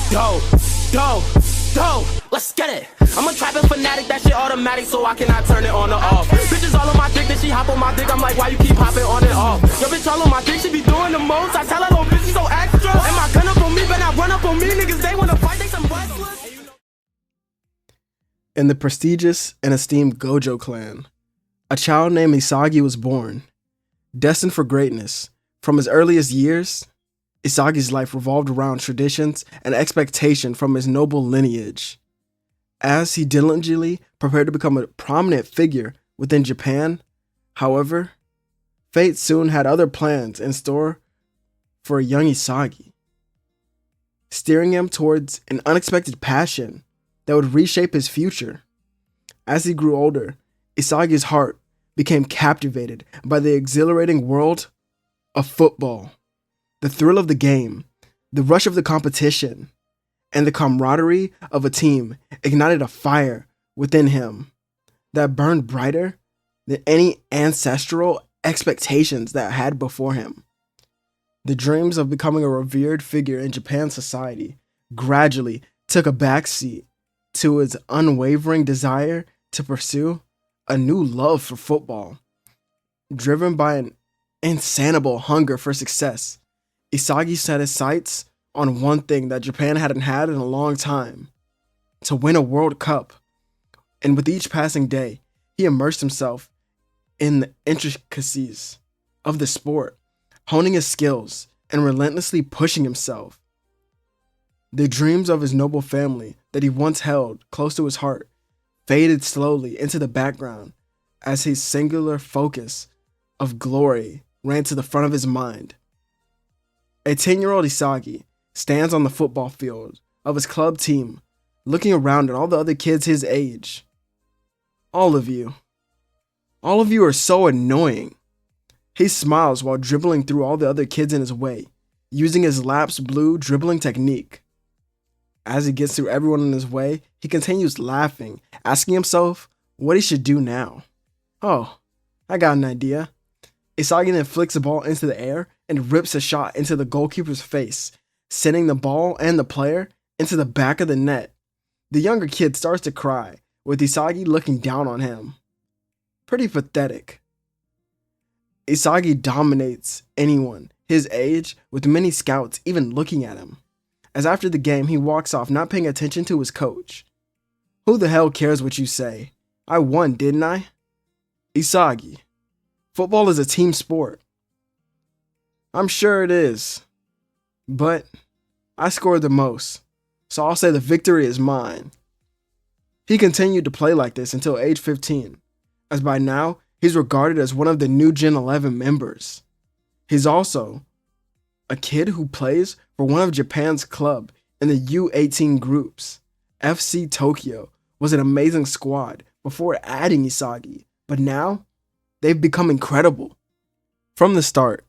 Dope, dope, dope, let's get it. I'm a trapping fanatic, that shit automatic, so I cannot turn it on or off. Bitches all on my dick, then she hop on my dick, I'm like, why you keep hopping on and off? Your bitch all on my dick, she be doing the most. I tell her, little bitch, she so extra. And my gun up on me, but not run up on me. Niggas, they wanna fight, they some wrestlers. In the prestigious and esteemed GOJO clan, a child named Isagi was born. Destined for greatness, from his earliest years, Isagi's life revolved around traditions and expectation from his noble lineage. As he diligently prepared to become a prominent figure within Japan, however, fate soon had other plans in store for a young Isagi, steering him towards an unexpected passion that would reshape his future. As he grew older, Isagi's heart became captivated by the exhilarating world of football. The thrill of the game, the rush of the competition, and the camaraderie of a team ignited a fire within him that burned brighter than any ancestral expectations that had before him. The dreams of becoming a revered figure in Japan society gradually took a backseat to his unwavering desire to pursue a new love for football. Driven by an insatiable hunger for success, Isagi set his sights on one thing that Japan hadn't had in a long time: to win a World Cup. And with each passing day, he immersed himself in the intricacies of the sport, honing his skills and relentlessly pushing himself. The dreams of his noble family that he once held close to his heart faded slowly into the background as his singular focus of glory ran to the front of his mind. A 10-year-old Isagi stands on the football field of his club team, looking around at all the other kids his age. All of you are so annoying. He smiles while dribbling through all the other kids in his way, using his lapsed blue dribbling technique. As he gets through everyone in his way, he continues laughing, asking himself what he should do now. Oh, I got an idea. Isagi then flicks the ball into the air and rips a shot into the goalkeeper's face, sending the ball and the player into the back of the net. The younger kid starts to cry, with Isagi looking down on him. Pretty pathetic. Isagi dominates anyone his age, with many scouts even looking at him. As after the game, he walks off, not paying attention to his coach. Who the hell cares what you say? I won, didn't I? Isagi, football is a team sport. I'm sure it is, but I scored the most, so I'll say the victory is mine. He continued to play like this until age 15, as by now, he's regarded as one of the new Gen 11 members. He's also a kid who plays for one of Japan's club in the U18 groups. FC Tokyo was an amazing squad before adding Isagi, but now they've become incredible. From the start,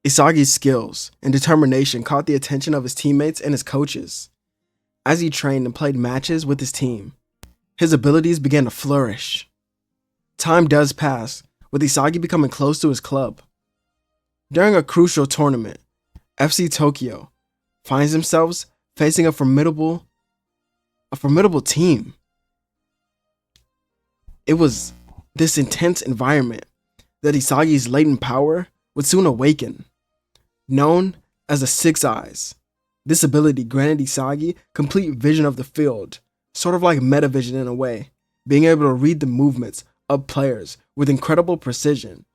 Isagi's skills and determination caught the attention of his teammates and his coaches. As he trained and played matches with his team, his abilities began to flourish. Time does pass, with Isagi becoming close to his club. During a crucial tournament, FC Tokyo finds themselves facing a formidable team. It was this intense environment that Isagi's latent power would soon awaken. Known as the Six Eyes, this ability granted Isagi complete vision of the field, sort of like metavision in a way, being able to read the movements of players with incredible precision.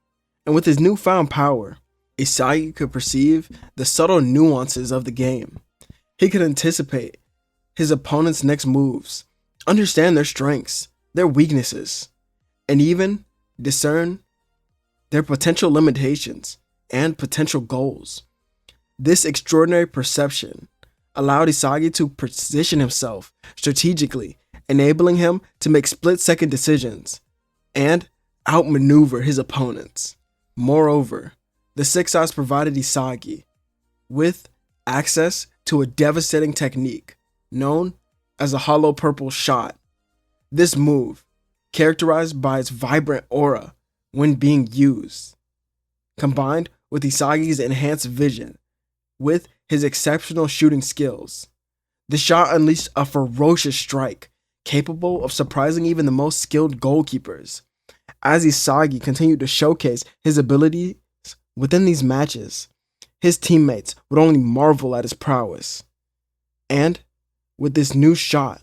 And with his newfound power, Isagi could perceive the subtle nuances of the game. He could anticipate his opponent's next moves, understand their strengths, their weaknesses, and even discern their potential limitations and potential goals. This extraordinary perception allowed Isagi to position himself strategically, enabling him to make split-second decisions and outmaneuver his opponents. Moreover, the Six Eyes provided Isagi with access to a devastating technique known as the hollow purple shot. This move, characterized by its vibrant aura when being used, combined with Isagi's enhanced vision with his exceptional shooting skills, The shot unleashed a ferocious strike, capable of surprising even the most skilled goalkeepers. As Isagi continued to showcase his abilities within these matches, his teammates would only marvel at his prowess. And with this new shot,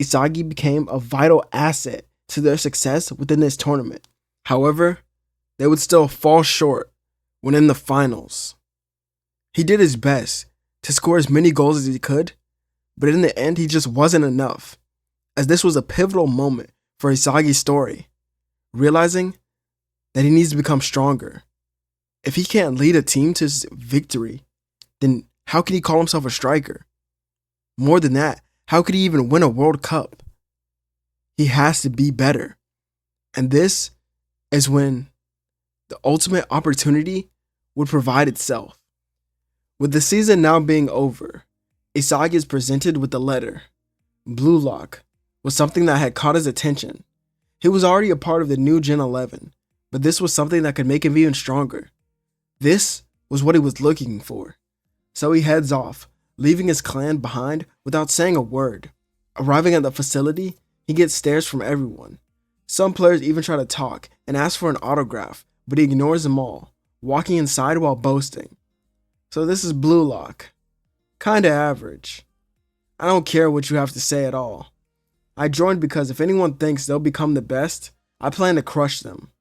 Isagi became a vital asset to their success within this tournament. However, they would still fall short when in the finals. He did his best to score as many goals as he could, but in the end, he just wasn't enough, as this was a pivotal moment for Isagi's story, realizing that he needs to become stronger. If he can't lead a team to victory, then how can he call himself a striker? More than that, how could he even win a World Cup? He has to be better. And this is when the ultimate opportunity would provide itself. With the season now being over, Isagi is presented with the letter. Blue Lock was something that had caught his attention. He was already a part of the new Gen 11, but this was something that could make him even stronger. This was what he was looking for. So he heads off, leaving his clan behind without saying a word. Arriving at the facility, he gets stares from everyone. Some players even try to talk and ask for an autograph, but he ignores them all, walking inside while boasting. So this is Blue Lock. Kinda average. I don't care what you have to say at all. I joined because if anyone thinks they'll become the best, I plan to crush them.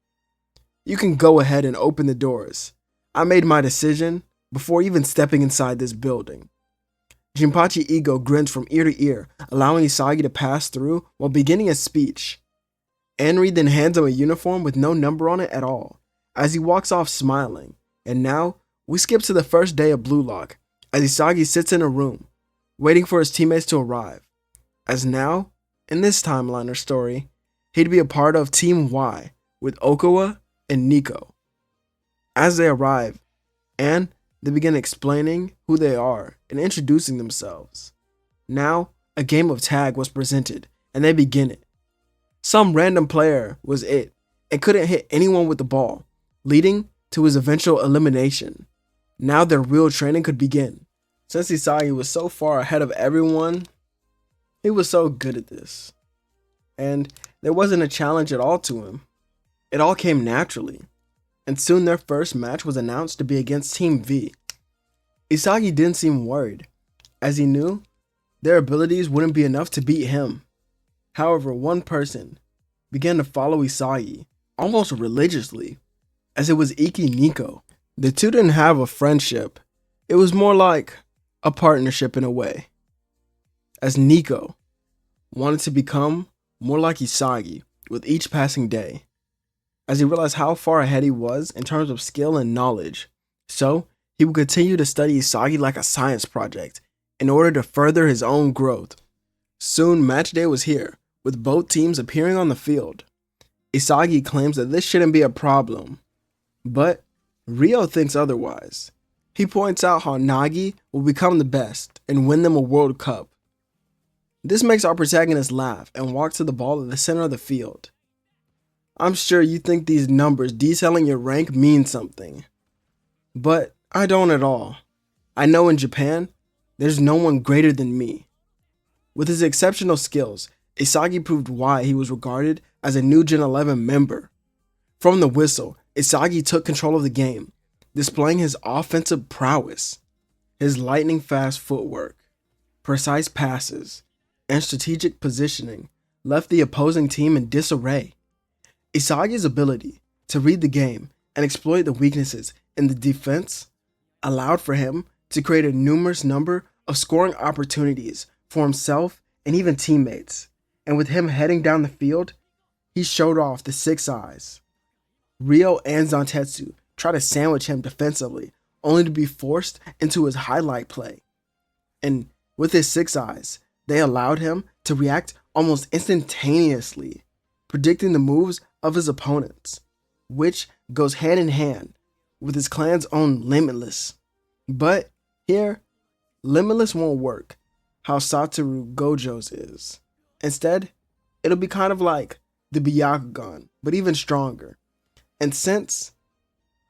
You can go ahead and open the doors. I made my decision before even stepping inside this building. Jinpachi Ego grins from ear to ear, allowing Isagi to pass through while beginning his speech. Anri then hands him a uniform with no number on it at all, as he walks off smiling. And now, we skip to the first day of Blue Lock, as Isagi sits in a room, waiting for his teammates to arrive. As now, in this timeline or story, he'd be a part of Team Y with Okawa and Nico. As they arrive, and they begin explaining who they are and introducing themselves. Now, a game of tag was presented, and they begin it. Some random player was it, and couldn't hit anyone with the ball, leading to his eventual elimination. Now their real training could begin. Since Isagi was so far ahead of everyone, he was so good at this. And there wasn't a challenge at all to him. It all came naturally. And soon their first match was announced to be against Team V. Isagi didn't seem worried, as he knew their abilities wouldn't be enough to beat him. However, one person began to follow Isagi almost religiously, as it was Iki Nico. The two didn't have a friendship, it was more like a partnership in a way, as Nico wanted to become more like Isagi with each passing day, as he realized how far ahead he was in terms of skill and knowledge. So, he would continue to study Isagi like a science project in order to further his own growth. Soon, match day was here, with both teams appearing on the field. Isagi claims that this shouldn't be a problem, but Ryo thinks otherwise. He points out how Nagi will become the best and win them a World Cup. This makes our protagonist laugh and walk to the ball at the center of the field. I'm sure you think these numbers detailing your rank mean something, but I don't at all. I know in Japan, there's no one greater than me. With his exceptional skills, Isagi proved why he was regarded as a new Gen 11 member. From the whistle, Isagi took control of the game, displaying his offensive prowess. His lightning-fast footwork, precise passes, and strategic positioning left the opposing team in disarray. Isagi's ability to read the game and exploit the weaknesses in the defense allowed for him to create a numerous number of scoring opportunities for himself and even teammates. And with him heading down the field, he showed off the 6 eyes. Ryo and Zantetsu tried to sandwich him defensively, only to be forced into his highlight play. And with his 6 eyes, they allowed him to react almost instantaneously, predicting the moves of his opponents, which goes hand in hand with his clan's own Limitless. But here, Limitless won't work how Satoru Gojo's is. Instead, it'll be kind of like the Byakugan, but even stronger. And since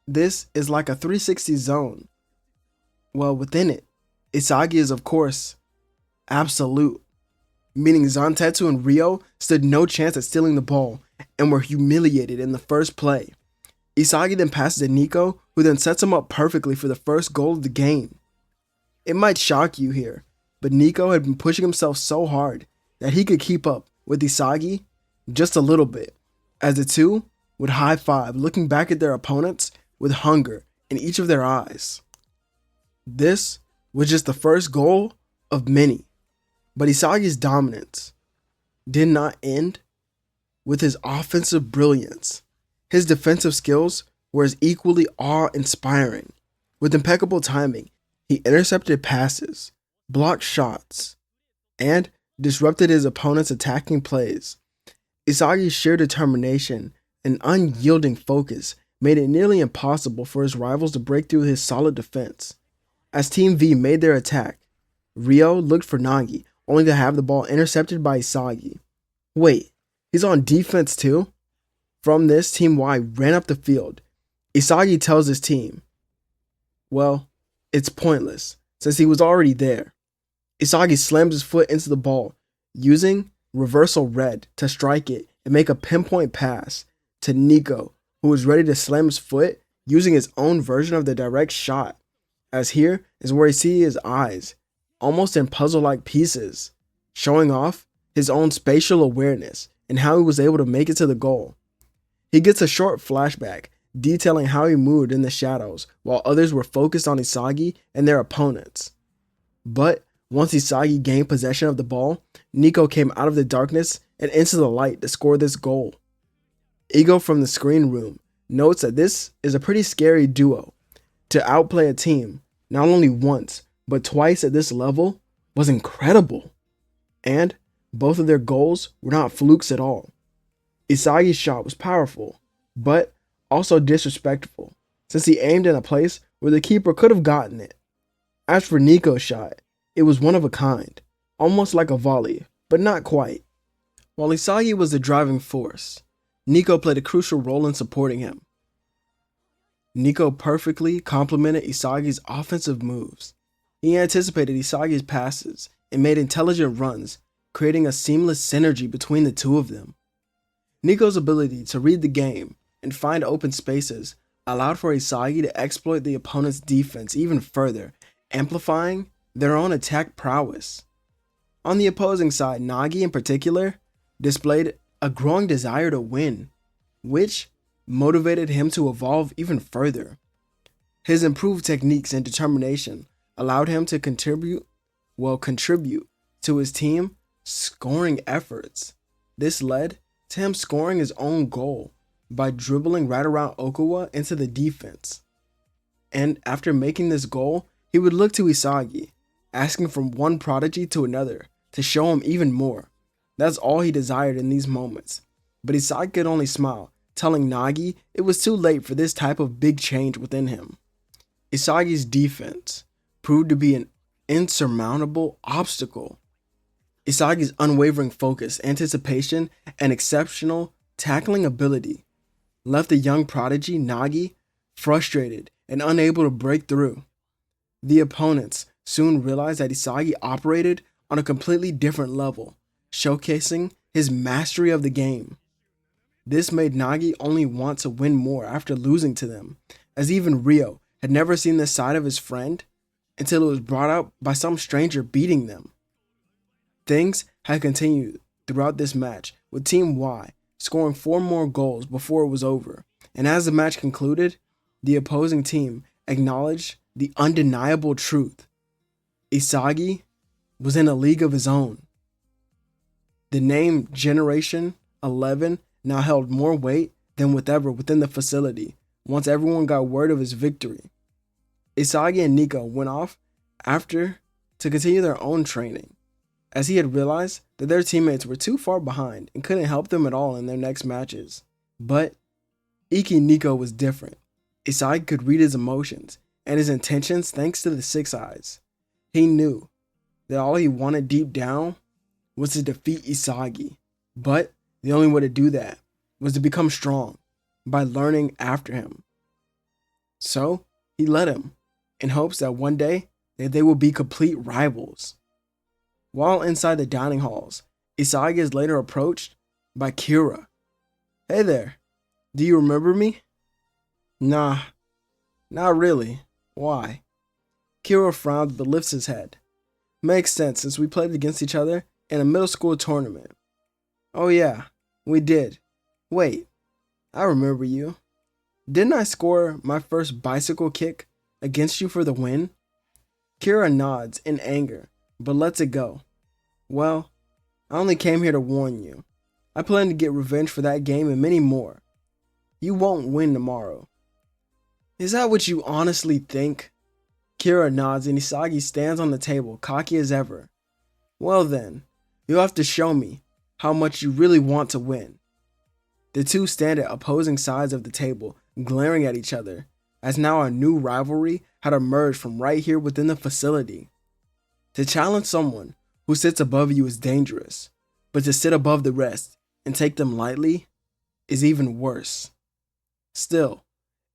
this is like a 360 zone, well, within it, Isagi is of course absolute, meaning Zantetsu and Ryo stood no chance at stealing the ball and were humiliated in the first play. Isagi then passes to Nico, who then sets him up perfectly for the first goal of the game. It might shock you here, but Nico had been pushing himself so hard that he could keep up with Isagi just a little bit, as the two would high five, looking back at their opponents with hunger in each of their eyes. This was just the first goal of many, but Isagi's dominance did not end with his offensive brilliance. His defensive skills were as equally awe-inspiring. With impeccable timing, he intercepted passes, blocked shots, and disrupted his opponent's attacking plays. Isagi's sheer determination and unyielding focus made it nearly impossible for his rivals to break through his solid defense. As Team V made their attack, Ryo looked for Nagi, only to have the ball intercepted by Isagi. Wait, he's on defense too? From this, Team Y ran up the field. Isagi tells his team, well, it's pointless, since he was already there. Isagi slams his foot into the ball, using reversal red to strike it and make a pinpoint pass to Nico, who was ready to slam his foot using his own version of the direct shot, as here is where he sees his eyes, almost in puzzle-like pieces, showing off his own spatial awareness and how he was able to make it to the goal. He gets a short flashback detailing how he moved in the shadows while others were focused on Isagi and their opponents. But once Isagi gained possession of the ball, Nico came out of the darkness and into the light to score this goal. Ego from the screen room notes that this is a pretty scary duo. To outplay a team not only once, but twice at this level was incredible. And both of their goals were not flukes at all. Isagi's shot was powerful, but also disrespectful, since he aimed in a place where the keeper could have gotten it. As for Nico's shot, it was one of a kind, almost like a volley, but not quite. While Isagi was the driving force, Nico played a crucial role in supporting him. Nico perfectly complemented Isagi's offensive moves. He anticipated Isagi's passes and made intelligent runs, creating a seamless synergy between the two of them. Nico's ability to read the game and find open spaces allowed for Isagi to exploit the opponent's defense even further, amplifying their own attack prowess. On the opposing side, Nagi in particular displayed a growing desire to win, which motivated him to evolve even further. His improved techniques and determination allowed him to contribute to his team scoring efforts. This led to him scoring his own goal by dribbling right around Okawa into the defense. And after making this goal, he would look to Isagi, asking from one prodigy to another to show him even more. That's all he desired in these moments. But Isagi could only smile, telling Nagi it was too late for this type of big change within him. Isagi's defense proved to be an insurmountable obstacle. Isagi's unwavering focus, anticipation, and exceptional tackling ability left the young prodigy Nagi frustrated and unable to break through. The opponents soon realized that Isagi operated on a completely different level, showcasing his mastery of the game. This made Nagi only want to win more after losing to them, as even Ryo had never seen this side of his friend until it was brought out by some stranger beating them. Things had continued throughout this match, with Team Y scoring 4 more goals before it was over, and as the match concluded, the opposing team acknowledged the undeniable truth. Isagi was in a league of his own. The name Generation 11 now held more weight than ever within the facility once everyone got word of his victory. Isagi and Nico went off after to continue their own training, as he had realized that their teammates were too far behind and couldn't help them at all in their next matches. But Iki Nico was different. Isagi could read his emotions and his intentions thanks to the 6 eyes. He knew that all he wanted deep down was to defeat Isagi, but the only way to do that was to become strong by learning after him. So he let him, in hopes that one day that they will be complete rivals. While inside the dining halls, Isagi is later approached by Kira. "Hey there, do you remember me?" "Nah, not really. Why?" Kira frowns but lifts his head. "Makes sense since we played against each other in a middle school tournament." "Oh yeah, we did. Wait, I remember you. Didn't I score my first bicycle kick against you for the win?" Kira nods in anger, but lets it go. "Well, I only came here to warn you. I plan to get revenge for that game and many more. You won't win tomorrow." "Is that what you honestly think?" Kira nods and Isagi stands on the table, cocky as ever. "Well then, you'll have to show me how much you really want to win." The two stand at opposing sides of the table, glaring at each other, as now a new rivalry had emerged from right here within the facility. To challenge someone who sits above you is dangerous, but to sit above the rest and take them lightly is even worse. Still,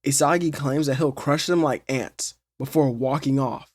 Isagi claims that he'll crush them like ants before walking off.